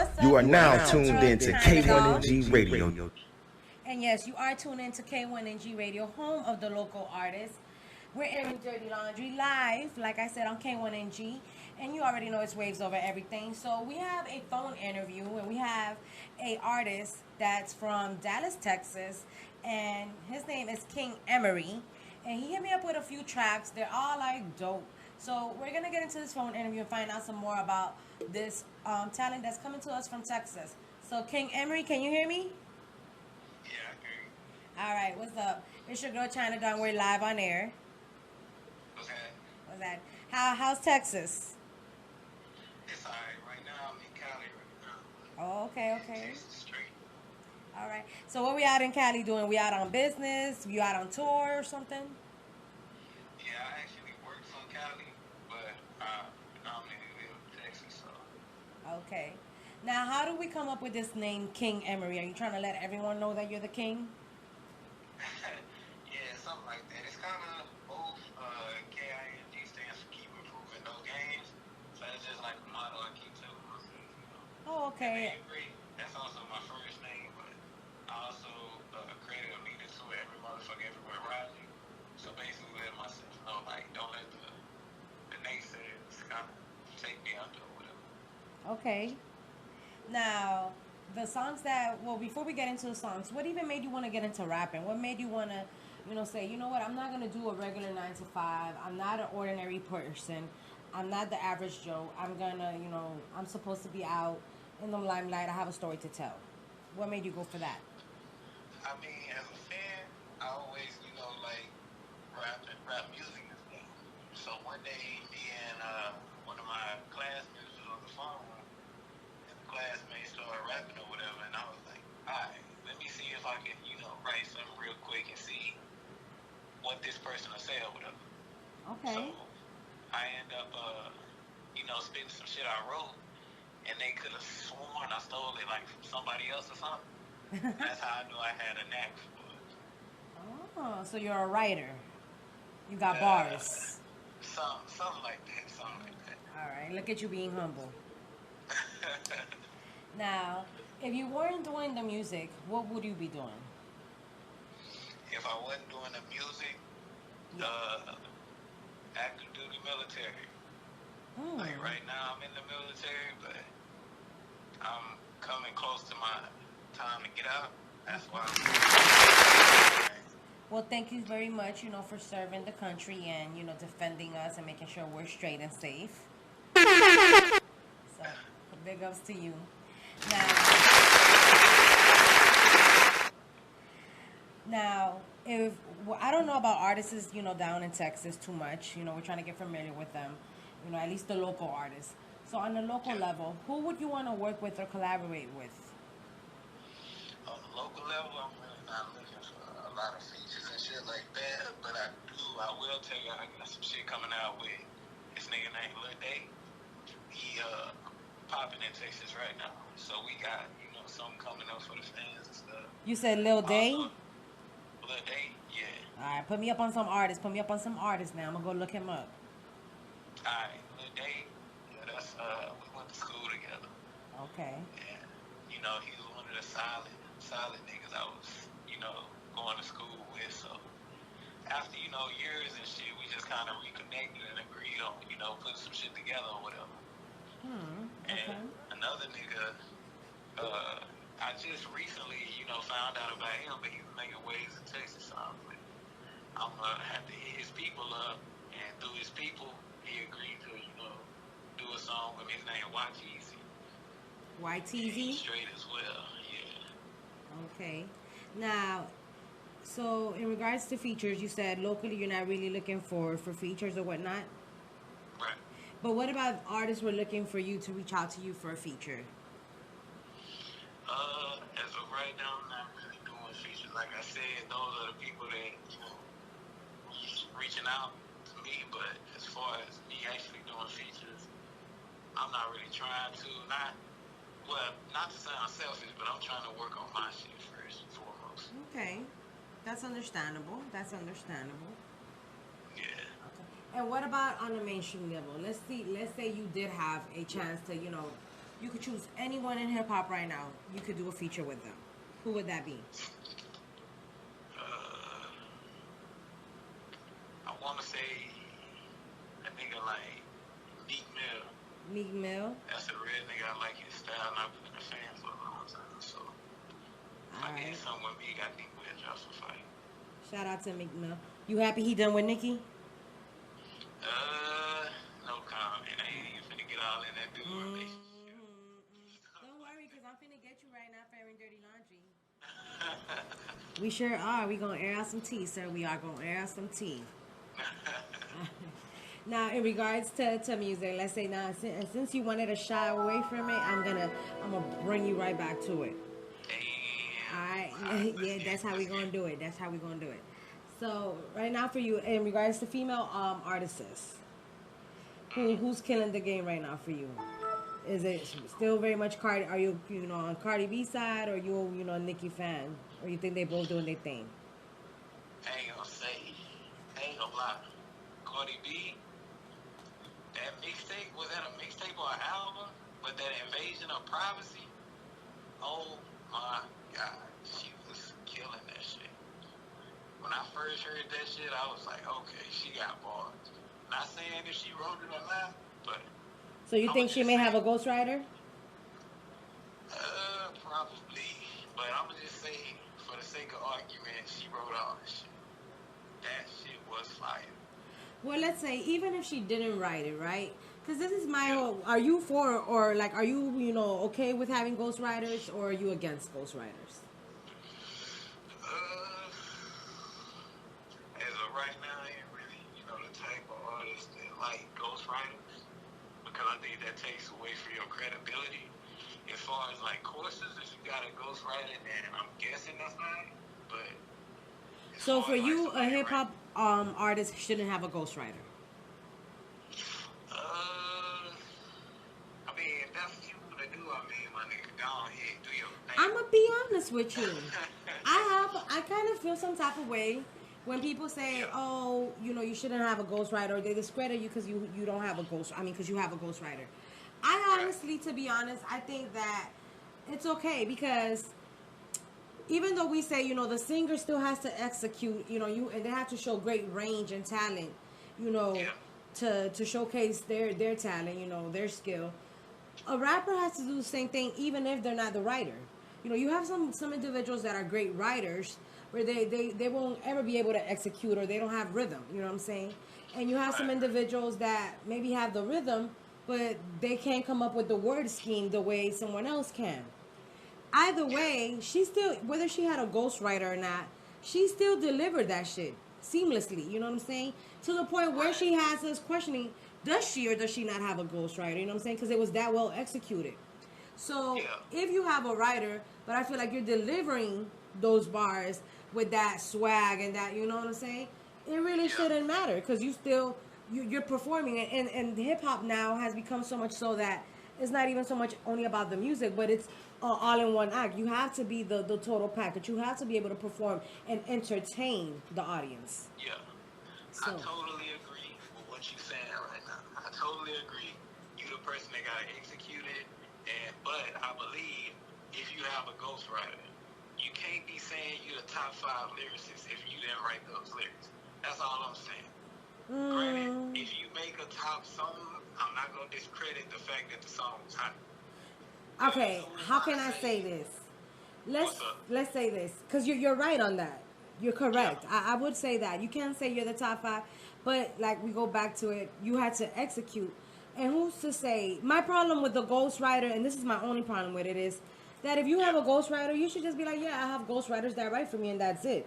What's up? You are now It's tuned your in to girl, Chyna. K1NG Radio. And yes, you are tuned into K1NG Radio, home of the local artists. We're airing Dirty Laundry live, like I said, on K1NG. And you already know it's waves over everything. So we have a phone interview, and we have a artist that's from Dallas, Texas. And his name is EmErY. And he hit me up with a few tracks. They're all like dope. So we're going to get into this phone interview and find out some more about this talent that's coming to us from Texas. So EmErY, can you hear me? Yeah, I hear you. All right, what's up? It's your girl Chyna Gun. We're live on air. What's that? What's that? How's Texas? It's alright. Right now, I'm in Cali right now. Oh, okay. Texas straight. All right. So what we out in Cali doing? We out on business? You out on tour or something? Yeah, I actually work from Cali, but I predominantly live in Texas, so. Okay. Now, how do we come up with this name, EmErY? Are you trying to let everyone know that you're the king? Yeah, something like that. It's kind of both. K.I.N.G stands for Keep Improving No Games, so it's just like a motto I keep telling myself, you know. Oh, okay. EmErY, that's also my first name, but I also created a meaning to it, every motherfucker everywhere rising. So basically let myself know, like, don't let the naysayers kind of take me under or whatever. Okay. Now, the songs before we get into the songs, what even made you want to get into rapping? What made you want to, say, you know what, I'm not going to do a regular 9 to 5. I'm not an ordinary person. I'm not the average Joe. I'm going to, I'm supposed to be out in the limelight. I have a story to tell. What made you go for that? I mean, as a fan, I always, like rap music and stuff. So one day, me and one of my classmates was on the phone, and the classmate started rapping or whatever, and I was like, alright, let me see if I can, write something real quick and see what this person will say or whatever. Okay. So I end up, spitting some shit I wrote, and they could have sworn I stole it like from somebody else or something. That's how I knew I had a knack for it. Oh, so you're a writer. You got bars. Something like that. All right, look at you being humble. Now, if you weren't doing the music, what would you be doing? If I wasn't doing the music, active duty military. Like right now I'm in the military, but I'm coming close to my time to get out. That's why I'm Well, thank you very much, for serving the country and, defending us and making sure we're straight and safe. So, big ups to you. Now, I don't know about artists, down in Texas too much. We're trying to get familiar with them, at least the local artists. So on the local level, who would you want to work with or collaborate with? On the local level, I'm really not looking for a lot of features and shit like that, but I will tell you, I got some shit coming out with this nigga named Lil Day. He popping in Texas right now, so we got something coming up for the fans and stuff. You said Lil Day? Lil Day, yeah. All right, put me up on some artists. Now. I'm gonna go look him up. Alright, Lil Day, yeah, that's we went to school together. Okay. And he was one of the solid niggas I was, going to school with. So after, years and shit, we just kind of reconnected and agreed on, putting some shit together or whatever. Okay. And another nigga, I just recently, found out about him, but he was making waves in Texas. So I'm gonna have to hit his people up, and through his people, he agreed to, do a song with his name YTZ. YTZ? Straight as well, yeah. Okay. Now, so in regards to features, you said locally you're not really looking for features or whatnot. Right. But what about artists who are looking for you to reach out to you for a feature? As of right now, I'm not really doing features. Like I said, those are the people that, reaching out to me. But as far as me actually doing features, I'm not really trying to. Not to sound selfish, but I'm trying to work on my shit first and foremost. Okay. That's understandable. Yeah. Okay. And what about on the mainstream level? Let's say you did have a chance to, you could choose anyone in hip hop right now, you could do a feature with them. Who would that be? I want to say a nigga like Meek Mill. Meek Mill. That's a real nigga. I like his style, and I've been a fan for a long time. So if I get someone Meek, I think we'll drop some fight. Shout out to Meek Mill. You happy he done with Nicki? No comment. I ain't even finna get all in that dude relationship. Don't worry, because I'm finna get you right now for airing dirty laundry. We sure are. We gonna air out some tea, sir. We are gonna air out some tea. Now, in regards to music, let's say now, since you wanted to shy away from it, I'm gonna bring you right back to it. Damn. All right, yeah, that's how we gonna do it. That's how we gonna do it. So right now, for you, in regards to female artists, who's killing the game right now for you? Is it still very much Cardi? Are you on Cardi B side, or you Nicki fan, or you think they both doing their thing? I ain't gonna lie. Cardi B, that mixtape, was that a mixtape or an album? But that invasion of privacy, oh my God, she was killing that shit. When I first heard that shit, I was like, okay, she got bars. Not saying if she wrote it or not, but... So you think she may have a ghostwriter? Probably. But I'm gonna just say, for the sake of argument, she wrote all this shit. That shit was fire. Well, let's say, even if she didn't write it, right? Because this is my whole, are you for, or like, are you, okay with having ghostwriters, or are you against ghostwriters? As of right now, I ain't really, the type of artist that like ghostwriters, because I think that takes away from your credibility. As far as like courses, if you got a ghostwriter, then I'm guessing that's not, but... So for you, a hip-hop artist shouldn't have a ghostwriter? I mean, if that's what you want to do, I mean, my nigga, go ahead, do your thing. I'm going to be honest with you. I kind of feel some type of way when people say, oh, you shouldn't have a ghostwriter, or they discredit you because you don't have a because you have a ghostwriter. I honestly, to be honest, I think that it's okay, because even though we say, the singer still has to execute, and they have to show great range and talent, to showcase their talent, their skill. A rapper has to do the same thing, even if they're not the writer. You have some individuals that are great writers, where they won't ever be able to execute, or they don't have rhythm, you know what I'm saying? And you have some individuals that maybe have the rhythm, but they can't come up with the word scheme the way someone else can. Either way, she still, whether she had a ghostwriter or not, she still delivered that shit seamlessly, you know what I'm saying? To the point where she has us questioning, does she or does she not have a ghostwriter, you know what I'm saying? Because it was that well executed. So if you have a writer, but I feel like you're delivering those bars with that swag and that, you know what I'm saying? It really shouldn't matter, because you're performing it. And hip-hop now has become so much so that it's not even so much only about the music, but it's all in one act. You have to be the total package. You have to be able to perform and entertain the audience. Yeah. So. I totally agree with what you're saying right now. I totally agree. You the person that got to execute it. But I believe if you have a ghostwriter, you can't be saying you're the top 5 lyricists if you didn't write those lyrics. That's all I'm saying. Granted, if you make a top song, I'm not going to discredit the fact that the song was hot. Okay, how can I say this? Let's say this, because you're right on that. You're correct. Yeah. I would say that. You can't say you're the top 5, but like we go back to it, you had to execute. And who's to say? My problem with the ghostwriter, and this is my only problem with it, is that if you have a ghostwriter, you should just be like, yeah, I have ghostwriters that write for me, and that's it.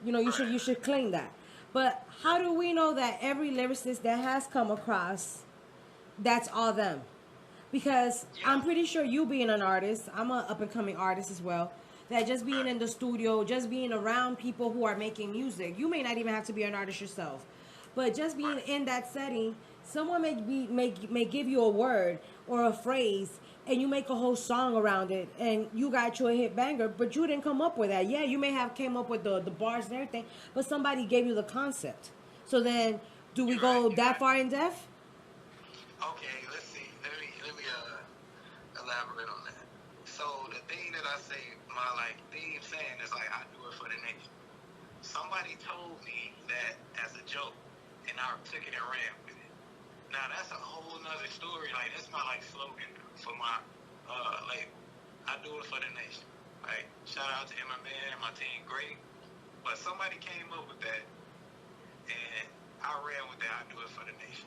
You should claim that. But how do we know that every lyricist that has come across, that's all them? Because I'm pretty sure you being an artist, I'm an up-and-coming artist as well, that just being in the studio, just being around people who are making music, you may not even have to be an artist yourself, but just being in that setting, someone may give you a word or a phrase, and you make a whole song around it, and you got your hit banger, but you didn't come up with that. Yeah, you may have came up with the bars and everything, but somebody gave you the concept. So then, do we go that far in depth? Okay, let's see. Let me elaborate So the thing that I say, my like theme saying is like, I do it for the nation. Somebody told me that as a joke, and I took it and ran with it. Now that's a whole nother story. Like that's my like slogan for my label. I do it for the nation. Like shout out to EmErY and my team, great. But somebody came up with that, and I ran with that. I do it for the nation.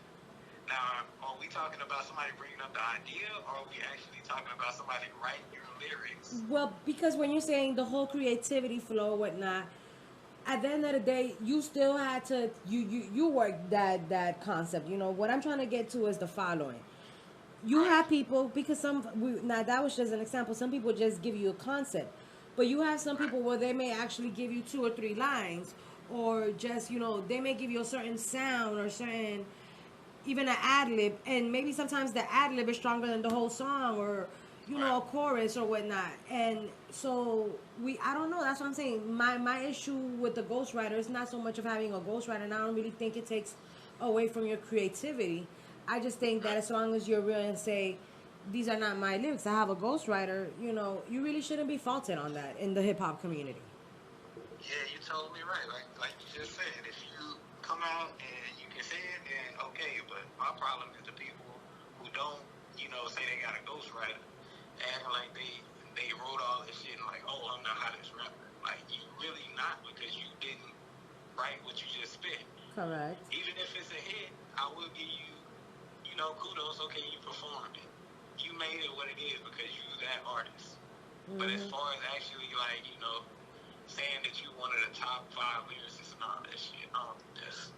Now, are we talking about somebody bringing up the idea, or are we actually talking about somebody writing your lyrics? Well, because when you're saying the whole creativity flow or whatnot, at the end of the day, you still had to you work that concept. You know what I'm trying to get to is the following. You have people because now that was just an example. Some people just give you a concept, but you have some people where they may actually give you 2 or 3 lines, or just they may give you a certain sound or certain. Even an ad-lib, and maybe sometimes the ad-lib is stronger than the whole song, or a chorus or whatnot. And so I don't know, that's what I'm saying. My issue with the ghostwriter is not so much of having a ghostwriter, and I don't really think it takes away from your creativity. I just think that as long as you're real and say, these are not my lyrics, I have a ghostwriter, you really shouldn't be faulted on that in the hip-hop community. Yeah, you told me right. Like you just said, if you come out and you can say it, then okay. But my problem is the people who don't, say they got a ghostwriter, and like they wrote all this shit and like, oh, I'm not hottest rapper. Like you really not, because you didn't write what you just spit. Correct. Even if it's a hit, I will give you, kudos. Okay, you performed it. You made it what it is because you that artist. Mm-hmm. But as far as actually like, saying that you one of the top 5 lyricists and all that shit, I don't think that's,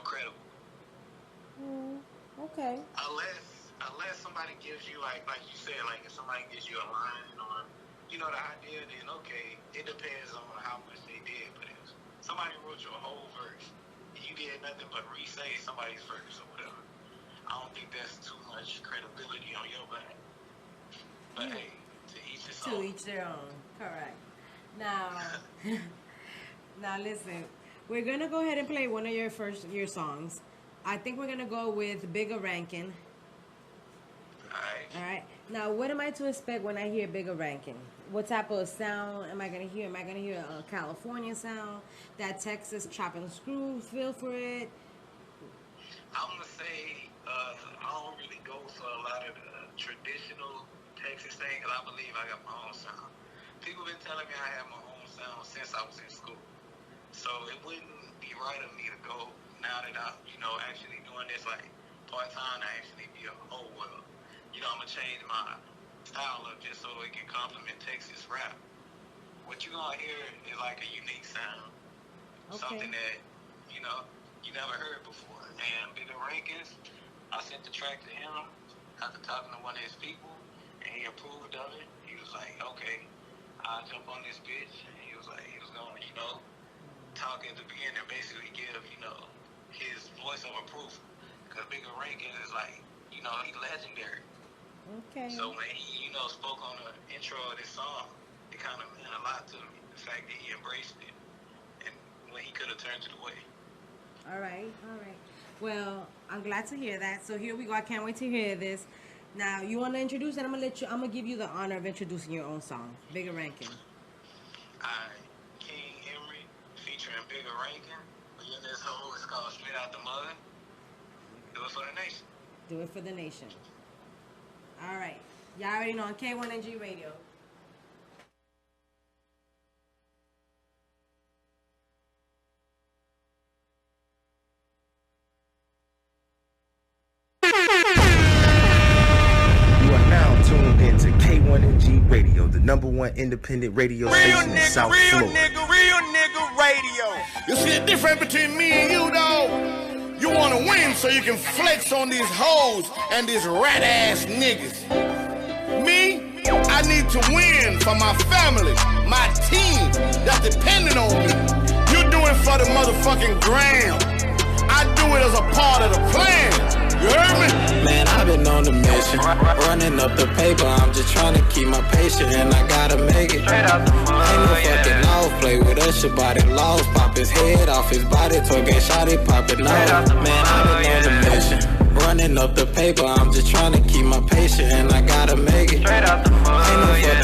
credible. Okay. Unless somebody gives you like you said, like if somebody gives you a line or the idea, then okay, it depends on how much they did. But if somebody wrote you a whole verse and you did nothing but re-say somebody's verse or whatever, I don't think that's too much credibility on your back. But hey, to each his own. To each their own. Correct. Now, listen. We're gonna go ahead and play one of your songs. I think we're gonna go with Bigga Rankin. All right. Now, what am I to expect when I hear Bigga Rankin? What type of sound am I gonna hear? Am I gonna hear a California sound? That Texas chop and screw feel for it? I'm gonna say I don't really go for a lot of the traditional Texas thing, because I believe I got my own sound. People been telling me I have my own sound since I was in school. So it wouldn't be right of me to go, now that I'm, actually doing this like part-time, to actually be I'm going to change my style up just so it can complement Texas rap. What you're going to hear is like a unique sound. Okay. Something that, you never heard before. And Bigga Rankin, I sent the track to him after talking to one of his people, and he approved of it. He was like, okay, I'll jump on this bitch. And he was going to, talk at the beginning, basically give, his voice of approval. Because Bigga Rankin is like, he's legendary. Okay. So when he, spoke on the intro of this song, it kind of meant a lot to me. The fact that he embraced it, and when he could have turned it away. All right. Well, I'm glad to hear that. So here we go. I can't wait to hear this. Now, you want to introduce it? I'm gonna give you the honor of introducing your own song, Bigga Rankin. King EmErY featuring Bigga Rankin. We in this hole. It's called Straight Out the Mud. Do it for the nation. Do it for the nation. All right. Y'all already know on K1NG Radio. K1NG Radio, the #1 independent radio station in South Florida. Real nigga radio. You see the difference between me and you, dog? You want to win so you can flex on these hoes and these rat-ass niggas. Me, I need to win for my family, my team that's dependent on me. You do it for the motherfucking gram. I do it as a part of the plan. You heard me? Man, I've been on the mission, running up the paper. I'm just trying to keep my patience, and I gotta make it. Ain't no fucking off, play with us, your body lost. Pop his head off his body, twerking shot it, pop it off. Man, I've been on the mission, running up the paper. I'm just trying to keep my patience, and I gotta make it. Ain't no fucking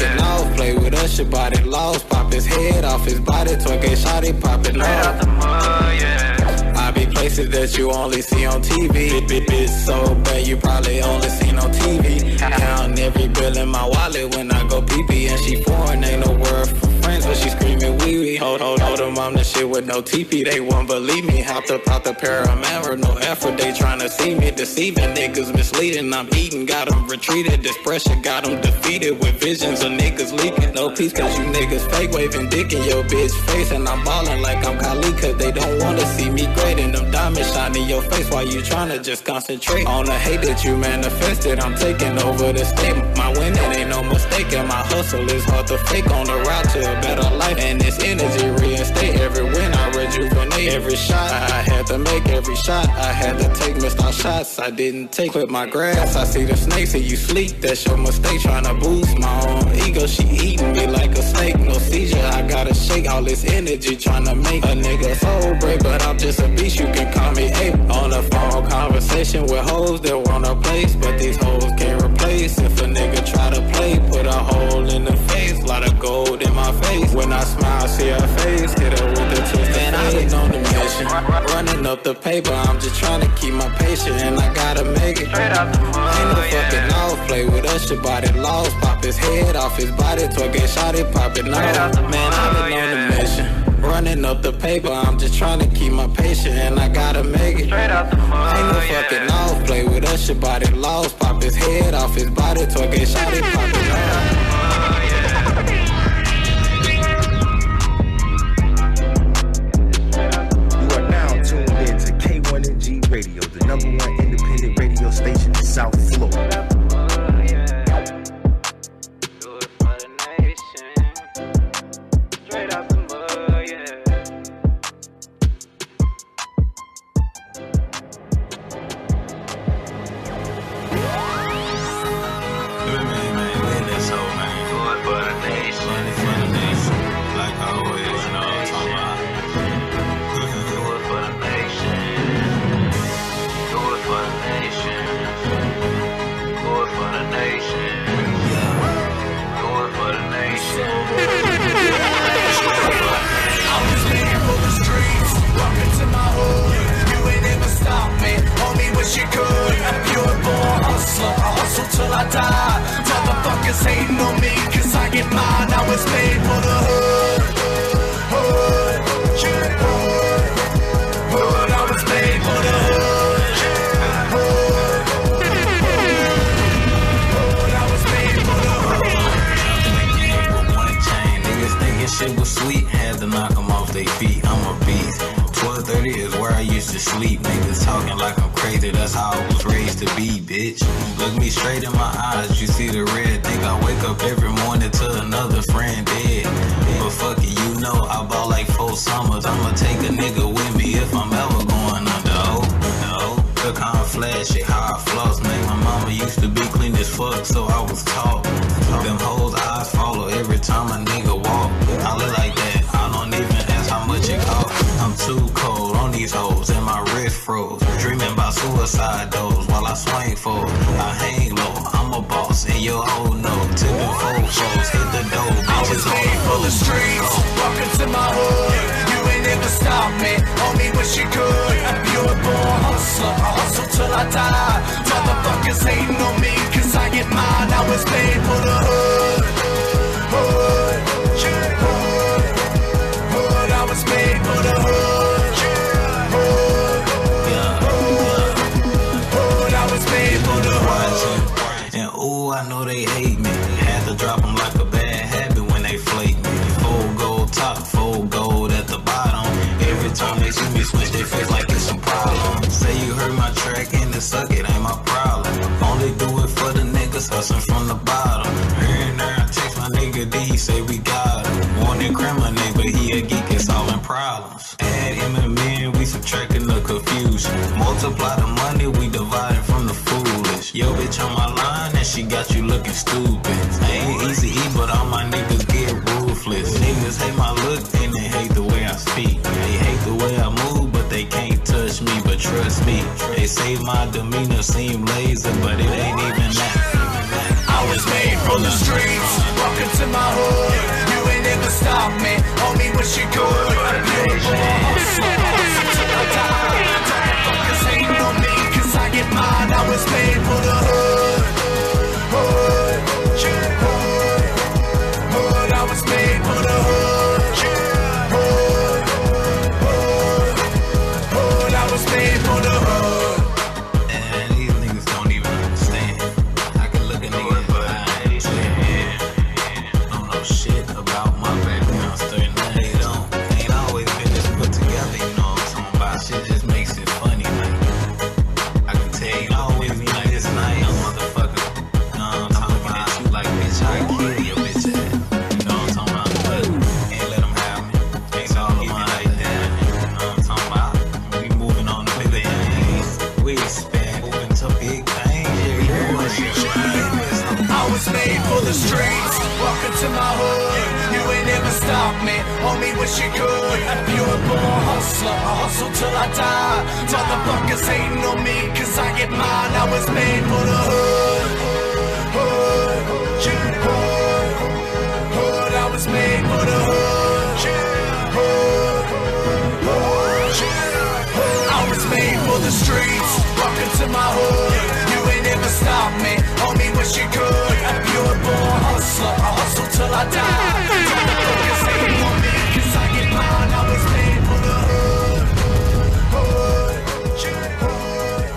lost. Pop his head off his body, twerking shawty, pop it out the mud, yeah. I be places that you only see on TV. Bitch so bad you probably only seen on TV. Counting every bill in my wallet when I go pee-pee. And she foreign, ain't no word for friends, but she screaming wee-wee. Hold them on the shit with no TP, they won't believe me. Hopped up out the Paramount, no effort, they tryna see me. Deceiving niggas, misleading, I'm eating, got them retreated. This pressure got them defeated with visions of niggas leaking. No peace cause you niggas fake waving dick in your bitch face. And I'm ballin' like I'm Kali cause they don't wanna see me great. And them diamonds shine in your face while you tryna just concentrate on the hate that you manifested. I'm taking over the state, my winning ain't no mistake. And my hustle is hard to fake on the route to a better life. And this energy reinstate every win, I rejuvenate every shot I had to make, every shot I had to take. Missed all shots I didn't take, clip my grass. I see the snakes and you sleep, that's your mistake. Tryna boost my own ego, she eating me like a snake. No seizure, I gotta shake all this energy, tryna make a nigga soul break. But I'm just a beast, you can call me ape. On the phone conversation with hoes that want a place, but these hoes can't replace. If a nigga try to play, put a hole in the face, lot of gold in my face. When I smile, see her face, hit her with the twist. Man, I ain't on the mission, running up the paper. I'm just trying to keep my patience, and I gotta make it. Straight out the mud, ain't no fucking off, play with us, your body lost. Pop his head off his body, twerking shawty, pop it out. Man, I've been on the mission, running up the paper. I'm just trying to keep my patience, and I gotta make it. Straight out the mud, ain't no fucking off, play with us, your body lost. Pop his head off his body, twerking shawty, pop it out. K1NG Radio, the #1 independent radio station in South Florida. Till I die, motherfuckers hating on me, cause I get mine. I was made for the hood, hood, hood. I was made for the hood, hood, hood. I was made for the hood. In the game with one chain, niggas thinking shit was sweet, had to knock them off their feet. I'm a beast. 12:30 is where I used to sleep. Niggas talking like I'm crazy, that's how I was raised to be, bitch. Look me straight in my eyes, you see the red. Think I wake up every morning to another friend dead. But fuck it, you know I bought like 4 summers. I'ma take a nigga with me if I'm ever going under. Oh, look how I flash it, how I floss. Man, my mama used to be clean as fuck, so I was taught. Them hoes eyes follow every time a nigga walk. I look like that, I don't even ask how much it cost. I'm too cold on these hoes and my wrist froze. Dreaming about suicide doors while I swing for. I hang low, I'm a boss and your hoe know. Tipping foes, hit the door. I was made for the streets, walking to my hood. You ain't never stop me, only wish you could. A pure born hustler, I hustle till I die. Motherfuckers hating on me, cause I get mine. I was made for the hood, hood, hood, hood. I was made for the hood, hood, hood. I was made for the hood. And ooh, I know they hate me. Had to drop them like a bad habit when they flake me. 4 gold top, 4 gold at the bottom. Every time they see me switch, they face like it's a problem. Say you heard my track and it suck, it ain't my problem. Only do it for the niggas hustling from the bottom. Here and there, I text my nigga D, he say we got him. One incriminate, but he a geek, it's solving problems. Add him and me, we subtracting the confusion. Multiply the money, we dividing from the foolish. Yo, bitch on my line, and she got you looking stupid. Ain't easy eat, but all my niggas get ruthless. Niggas hate my look, and they hate the way I speak. They hate the way I move, but they can't touch me. But trust me, they say my demeanor seem lazy, but it ain't even that. I was made from the streets, walking to my hood. You ain't never stop to my hood. You ain't never stopped me, homie, wish you could. Pure born hustler, I hustle till I die. Motherfuckers hating on me, cause I get mine. I was made for the hood. Hood, hood, hood, I was made for the hood. Hood, hood, I was made for the streets. Walking to my hood, you ain't never stopped me, homie, wish you could. Pure born hustler, I hustle till I die. Motherfuckers hating on me, cause I get mine. I was made for the hood.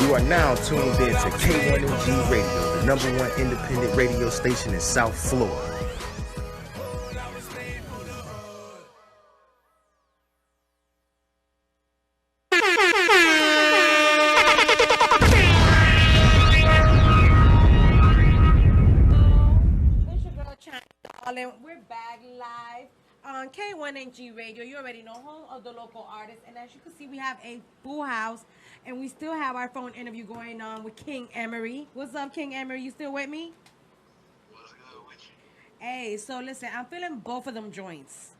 You are now tuned in to K1NG Radio, the #1 independent radio station in South Florida. We're back live on K1NG Radio. You already know, home of the local artists. And as you can see, we have a full house. And we still have our phone interview going on with King EmErY. What's up, King EmErY? You still with me? What's good with you? Hey, so listen, I'm feeling both of them joints.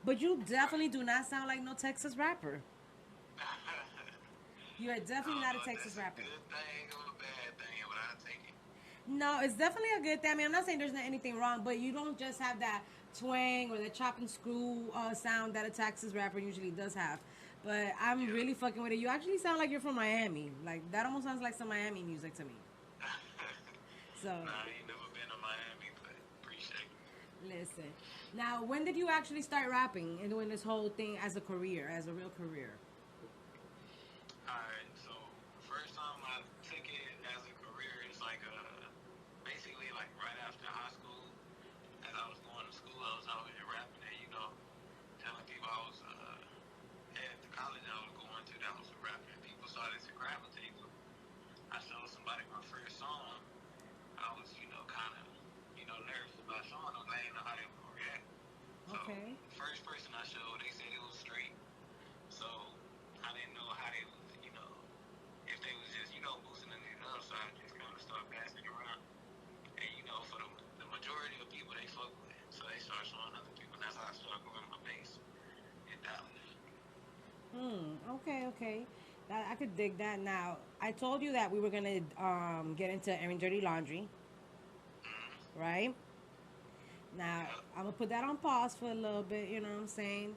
But you definitely do not sound like no Texas rapper. You are definitely not a Texas rapper. Good thing or a bad thing, but I take it. No, it's definitely a good thing. I mean, I'm not saying there's not anything wrong, but you don't just have that twang or the chop and screw sound that a Texas rapper usually does have. But I'm really fucking with it. You actually sound like you're from Miami. Like, that almost sounds like some Miami music to me. So, Nah, I ain't never been to Miami, but appreciate it. listen. Now, when did you actually start rapping and doing this whole thing as a career, as a real career? Alright, so first time I took it as a career, it's like basically like right after high school. As I was going to school, I was out here rapping and, you know, telling people I was at the college I was going to that was rapping. People started to gravitate to it. I showed somebody my first song. I was, you know, kind of, you know, nervous about showing them. I didn't know how they were going to react. So, Okay. first person I showed, they said it was straight. So, I didn't know how they was, you know, if they was just, you know, boosting the nigga up. So, I just kind of started passing it around. And, you know, for the majority of people, they fuck with it. So, they start showing other people. And that's how I started growing my base in Dallas. Okay. I could dig that. Now, I told you that we were going to get into airing dirty laundry. Right? Now, I'm going to put that on pause for a little bit, you know what I'm saying?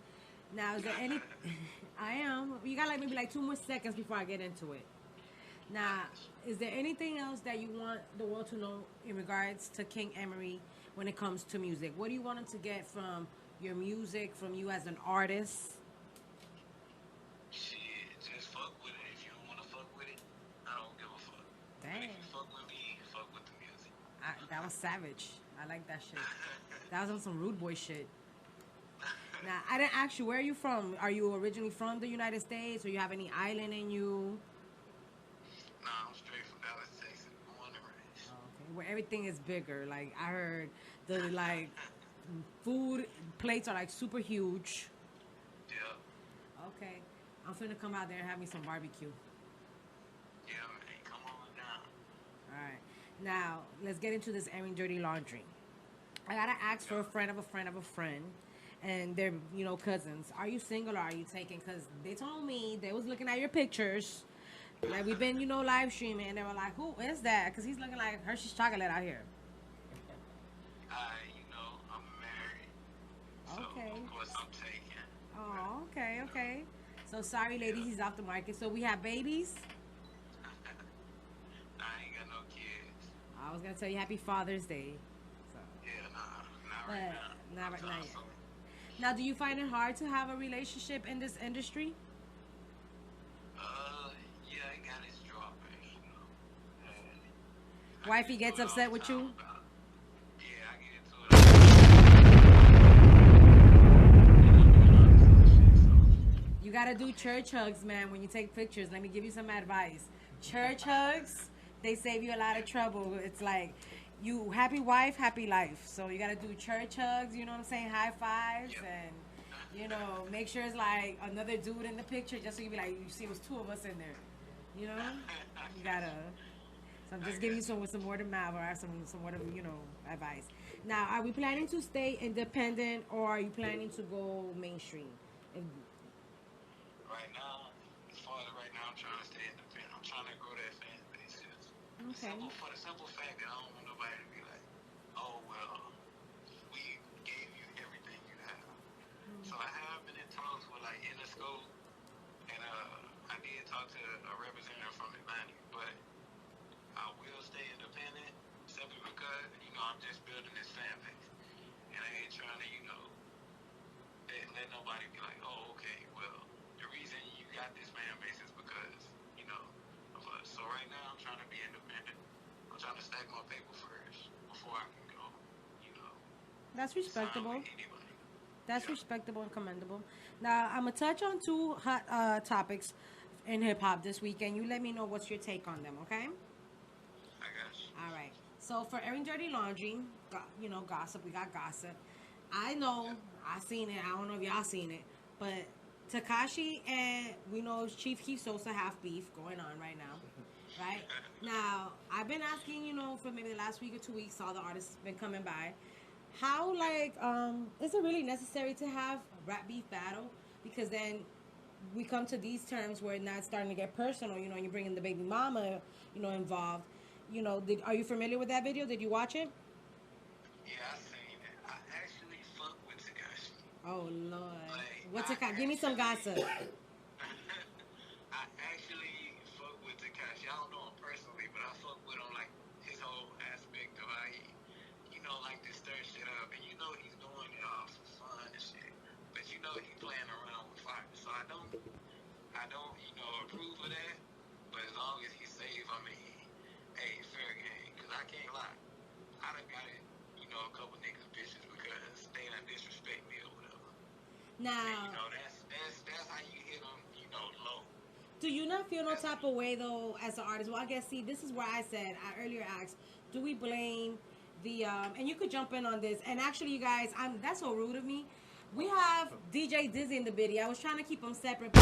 Now, is there any... I am. You got like maybe like 2 more seconds before I get into it. Now, is there anything else that you want the world to know in regards to King EmErY when it comes to music? What do you want them to get from your music, from you as an artist? Shit, just fuck with it. If you don't want to fuck with it, I don't give a fuck. But Dang. if you fuck with me, fuck with the music. That was savage. I like that shit. That was on some rude boy shit. Now, I didn't ask you, where are you from? Are you originally from the United States, or you have any island in you? Nah, I'm straight from Dallas, Texas. Born and raised. Okay, where everything is bigger. Like, I heard the, like, food plates are, like, super huge. Yeah. Okay. I'm finna come out there and have me some barbecue. Yeah, man. Come on down. All right. Now, let's get into this airing dirty laundry. I gotta ask for a friend of a friend of a friend. And they're, you know, cousins. Are you single or are you taken? Because they told me, they was looking at your pictures. Like, we've been, you know, live streaming. And they were like, who is that? Because he's looking like Hershey's chocolate out here. You know, I'm married. So, Okay. of course, I'm taken. Oh, okay. So, sorry, ladies, he's off the market. So, we have babies. I ain't got no kids. I was going to tell you Happy Father's Day. So, Yeah, nah. Not but right now. not right now. So, Now, do you find it hard to have a relationship in this industry? yeah, it got its drawbacks, you know. Wifey gets upset with you? Yeah, I get into it. You gotta do church hugs, man, when you take pictures. Let me give you some advice. Church hugs, they save you a lot of trouble. It's like, you happy wife, happy life. So you gotta do church hugs, you know what I'm saying? High fives, and, you know, make sure it's like another dude in the picture, just so you be like, you see it was 2 of us in there. You know? You gotta. So I'm just giving you some word of mouth or some word of, you know, advice. Now, are we planning to stay independent or are you planning to go mainstream? Right now, as far as right now, I'm trying to stay independent. I'm trying to grow that fan base. Okay. For the simple fact that I don't want nobody to be like, oh, well, we gave you everything you have. So I have been in talks with like Interscope, and I did talk to a representative from Atlanta, but I will stay independent simply because, you know, I'm just building this fan base. And I ain't trying to, you know, let nobody be like, oh, okay, well, the reason you got this fan base is because, you know, of us. So right now I'm trying to be independent. I'm trying to stack my paper first before I can go, you know. That's respectable. Sign with anybody. That's respectable and commendable. Now, I'm going to touch on two hot topics in hip-hop this week, and you let me know what's your take on them, okay? I got you. All right. So, for airing dirty laundry, you know, gossip, we got gossip. I know, I seen it. I don't know if y'all seen it, but Tekashi and we know Chief Keef Sosa have beef going on right now, right? Now, I've been asking, you know, for maybe the last week or 2 weeks, all the artists been coming by. How, like, is it really necessary to have a rap beef battle? Because then we come to these terms where now it's starting to get personal, you know, and you're bringing the baby mama, you know, involved. You know, are you familiar with that video? Did you watch it? Yeah, I seen it. I actually fuck with Tekashi. Oh, Lord. Like, What's Tekashi? Give me some gossip. I actually fuck with Tekashi. I don't know him personally, but I fuck with him, like, his whole aspect of how he, you know, like to stir shit up. And you know he's doing it all for fun and shit. But you know he's playing around with fire. So I don't, you know, approve of that. But as long as he's safe, I mean, hey, fair game. Because I can't lie. I done got it, you know, a couple niggas bitches because they done disrespect me or whatever. Now, And, you know, that's how you hit them, you know, low. do you not feel no type of way, though, as an artist? Well, I guess, see, this is where I said, I earlier asked, do we blame the, and you could jump in on this, and actually, you guys, that's so rude of me. We have DJ Dizzy in the video. I was trying to keep them separate.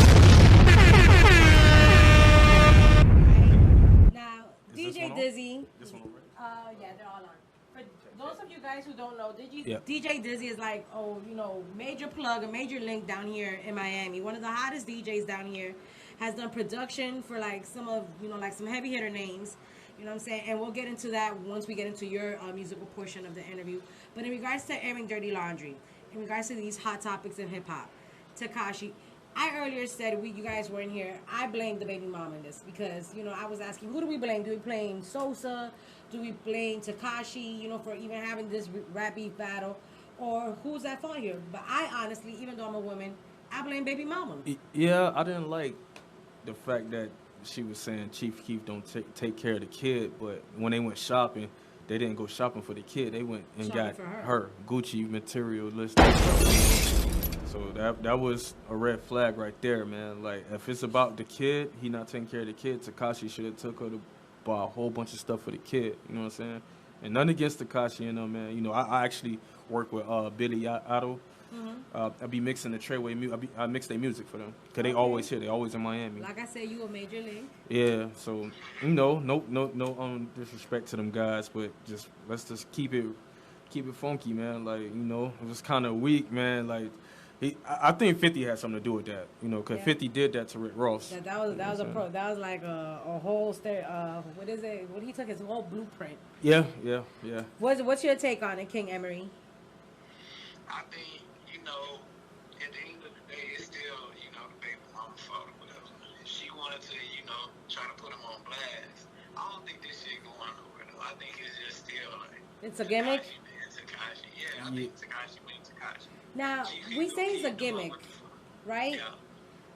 Now, DJ Dizzy. This one Yeah, they're all on. For those of you guys who don't know, DJ Dizzy is like, oh, you know, major plug, a major link down here in Miami. One of the hottest DJs down here. Has done production for like some of, you know, like some heavy hitter names. You know what I'm saying? And we'll get into that once we get into your musical portion of the interview. But in regards to airing dirty laundry, in regards to these hot topics in hip hop, Tekashi, I earlier said you guys weren't here. I blame the baby mama in this because, you know, I was asking, who do we blame? Do we blame Sosa? Do we blame Tekashi, you know, for even having this rap beef battle? Or who's at fault here? But I honestly, even though I'm a woman, I blame baby mama. Yeah, I didn't like the fact that she was saying Chief Keef don't take care of the kid, but when they went shopping, they didn't go shopping for the kid. They went and shopping got for her Gucci material listed. So that was a red flag right there, man. Like, if it's about the kid, he not taking care of the kid. Tekashi should have took her to buy a whole bunch of stuff for the kid. You know what I'm saying? And nothing against Tekashi, you know, man. You know, I actually work with Billy Otto. I be mixing the Treyway music. I mix their music for them because they always here. They always in Miami. Like I said, you a major league. Yeah, so you know, no disrespect to them guys, but let's just keep it funky, man. Like, you know, it was kind of weak, man. Like, I think 50 had something to do with that, you know, because 50 did that to Rick Ross. That was a pro. That was like a whole what is it? What he took his whole blueprint. Yeah. What's your take on it, King EmErY? I think, you know, at the end of the day, it's still, you know, the baby mama's fault or whatever. She wanted to, you know, try to put him on blast. I don't think this shit going nowhere, though. I think it's just still like... It's a gimmick? Tekashi. Yeah, I think Tekashi being Tekashi. Now, we say it's a gimmick, right? Yeah.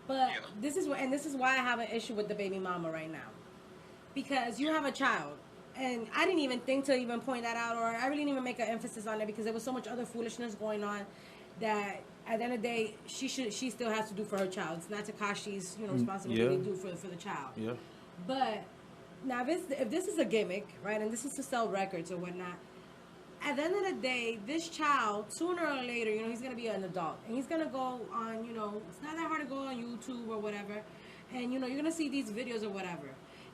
But this is why I have an issue with the baby mama right now. Because you have a child. And I didn't even think to even point that out, or I really didn't even make an emphasis on it because there was so much other foolishness going on that at the end of the day, she still has to do for her child. It's not Tekashi's, you know, responsibility to do for the child. Yeah. But now, if this is a gimmick, right, and this is to sell records or whatnot, at the end of the day, this child, sooner or later, you know, he's going to be an adult. And he's going to go on, you know, it's not that hard to go on YouTube or whatever. And, you know, you're going to see these videos or whatever.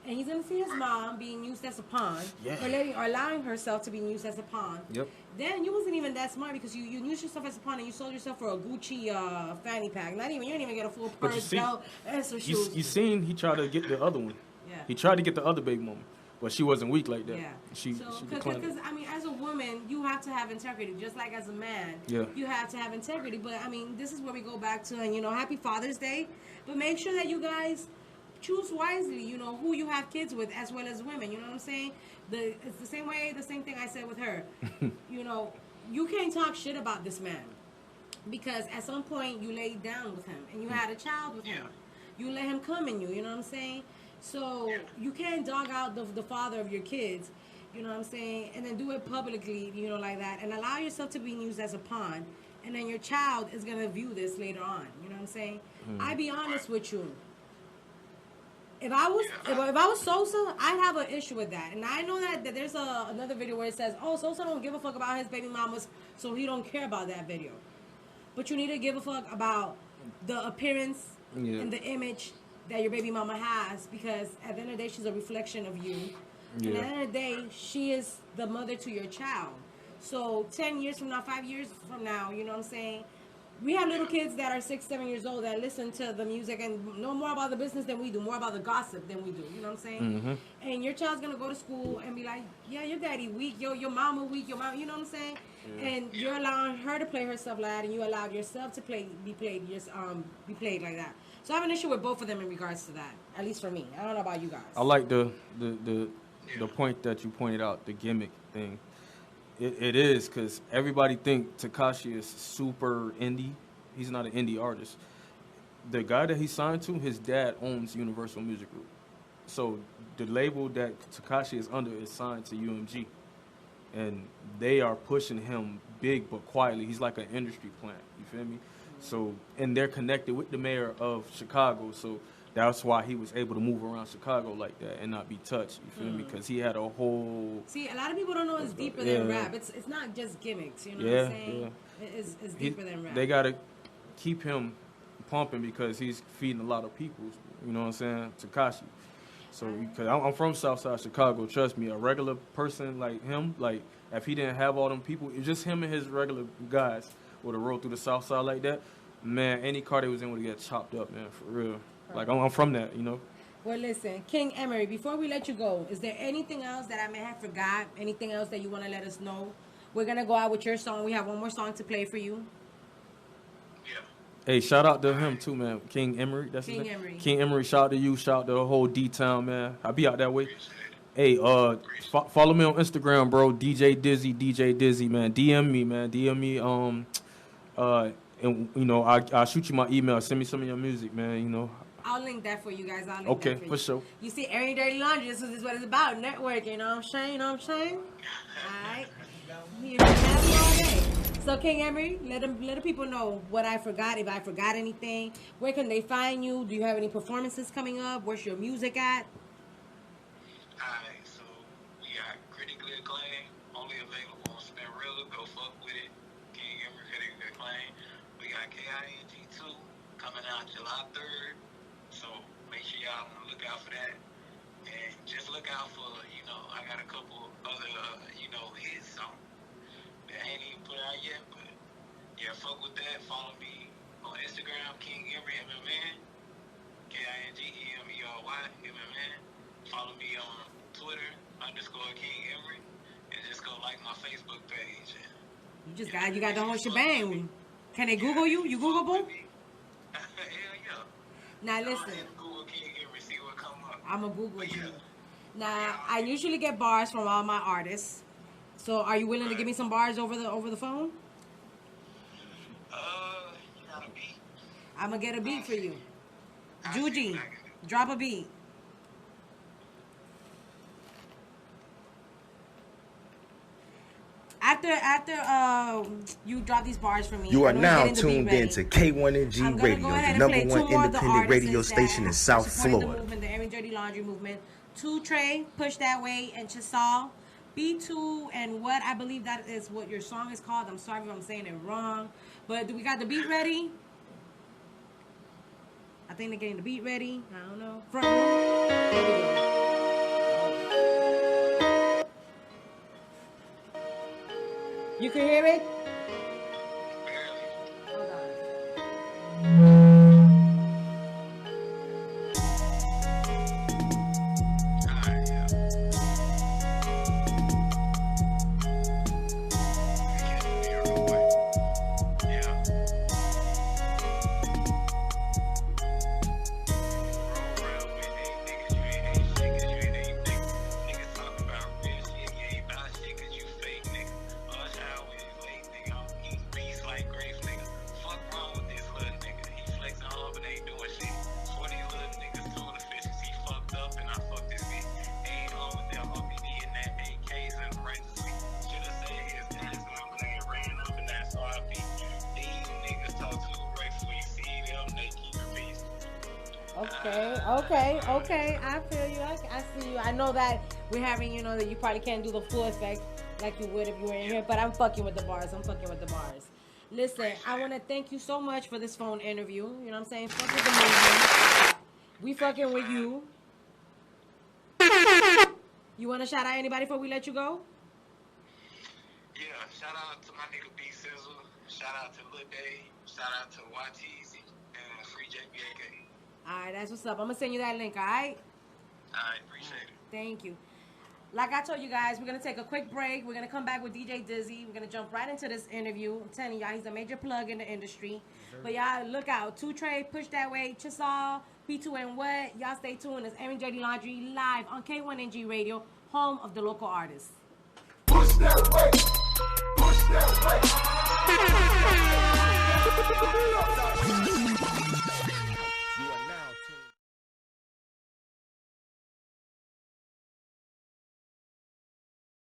And he's going to see his mom being used as a pawn, or allowing herself to be used as a pawn. Yep. then you wasn't even that smart because you used yourself as a pawn and you sold yourself for a Gucci fanny pack. You didn't even get a full But you purse, see, belt, and some shoes. you seen he tried to get the other one. Yeah. He tried to get the other baby mama, but she wasn't weak like that. Yeah. She declined it. Because I mean, as a woman, you have to have integrity, just like as a man. Yeah. You have to have integrity. But I mean, this is where we go back to, and Happy Father's Day. But make sure that you guys choose wisely. Who you have kids with, as well as women. You know what I'm saying? It's the same thing I said with her. You can't talk shit about this man because at some point you laid down with him and you had a child with him. You let him come in you. You know what I'm saying? So you can't dog out the father of your kids, you know what I'm saying, and then do it publicly, like that, and allow yourself to be used as a pawn, and then your child is gonna view this later on. You know what I'm saying? I be honest with you. If I was Sosa, I'd have an issue with that, and I know that there's another video where it says, "Oh, Sosa don't give a fuck about his baby mamas, so he don't care about that video." But you need to give a fuck about the appearance and the image that your baby mama has, because at the end of the day, she's a reflection of you. And at the end of the day, she is the mother to your child. So 10 years from now, 5 years from now, you know what I'm saying? We have little kids that are 6, 7 years old that listen to the music and know more about the business than we do, more about the gossip than we do. You know what I'm saying? And your child's gonna go to school and be like, "Yeah, your daddy weak, your mama weak, your mom." You know what I'm saying? And you're allowing her to play herself like that, and you allowed yourself to be played like that. So I have an issue with both of them in regards to that. At least for me. I don't know about you guys. I like the point that you pointed out, the gimmick thing. It is, because everybody think Tekashi is super indie. He's not an indie artist. The guy that he signed to, his dad owns Universal Music Group. So the label that Tekashi is under is signed to UMG. And they are pushing him big but quietly. He's like an industry plant, you feel me? So, and they're connected with the mayor of Chicago, so that's why he was able to move around Chicago like that and not be touched, you feel me? Because he had a whole... See, a lot of people don't know it's deeper than rap. It's not just gimmicks, you know what I'm saying? It's deeper than rap. They got to keep him pumping because he's feeding a lot of people, you know what I'm saying? Tekashi. So, because I'm from Southside Chicago, trust me, a regular person like him, like, if he didn't have all them people, it's just him and his regular guys would have rolled through the South Side like that, man, any car they was in would get chopped up, man, for real. Like, I'm from that, Well, listen, King EmErY, before we let you go, is there anything else that I may have forgot? Anything else that you want to let us know? We're going to go out with your song. We have one more song to play for you. Hey, shout out to him, too, man. King EmErY, that's his name? EmErY. King EmErY, shout out to you, shout out to the whole D-Town, man. I be out that way. Hey, follow me on Instagram, bro. DJ Dizzy, man. DM me, man. And I'll shoot you my email. Send me some of your music, man. I'll link that for you guys. Okay, for sure. You see, Airy Dirty Laundry. This is what it's about. Networking. You know what I'm saying? All right. You're happy all day. So, King EmErY, let the people know what I forgot. If I forgot anything, where can they find you? Do you have any performances coming up? Where's your music at? Alright, so we got Critically Acclaimed, only available on Spinrilla. Go fuck with it. King EmErY, Critically Acclaimed. We got K.I.N.G 2 coming out July 3rd. So make sure y'all look out for that. And just look out for, I got a couple other, hit songs that I ain't even put out yet. But yeah, fuck with that. Follow me on Instagram, King EmErY, MMN. K.I.N.G, EmERY, MMN. Follow me on Twitter, _King EmErY, and just go like my Facebook page. You got the whole shebang. Can they Google you? You Googleable? Hell yeah. Now listen. Google King EmErY, see what come up. I'm a Google you. Now I usually get bars from all my artists. So are you willing to give me some bars over the phone? You got a beat? I'm gonna get a beat for you. Juji, drop a beat. After you drop these bars for me, You are now tuned in to K1NG Radio, the #1 independent radio station in South Florida. The movement, the Airy Dirty Laundry movement. 2 Trey, Push That Way, and Chisal. B2 and what I believe that is what your song is called. I'm sorry if I'm saying it wrong. But do we got the beat ready? I think they're getting the beat ready. I don't know. Front room. There we go. You can hear me? Barely. Hold on. Alright, yeah. Yeah. Okay. I feel you. I see you. I know that we're having, you know, that you probably can't do the full effect like you would if you were in here, but I'm fucking with the bars. Listen, I want to thank you so much for this phone interview. You know what I'm saying? Fuck with the movement. We fucking with you. You want to shout out anybody before we let you go? Yeah, shout out to my nigga B Sizzle. Shout out to Lil Day. Shout out to YTZ and Free JBAK. All right, that's what's up. I'm going to send you that link, all right? All right, appreciate it. Thank you. Like I told you guys, we're going to take a quick break. We're going to come back with DJ Dizzy. We're going to jump right into this interview. I'm telling y'all, he's a major plug in the industry. But y'all, look out. 2 Trey, Push That Way, Chisall, P2 and What. Y'all stay tuned. It's EmErY Dirty Laundry live on K1NG Radio, home of the local artists. Push that way. Push that way.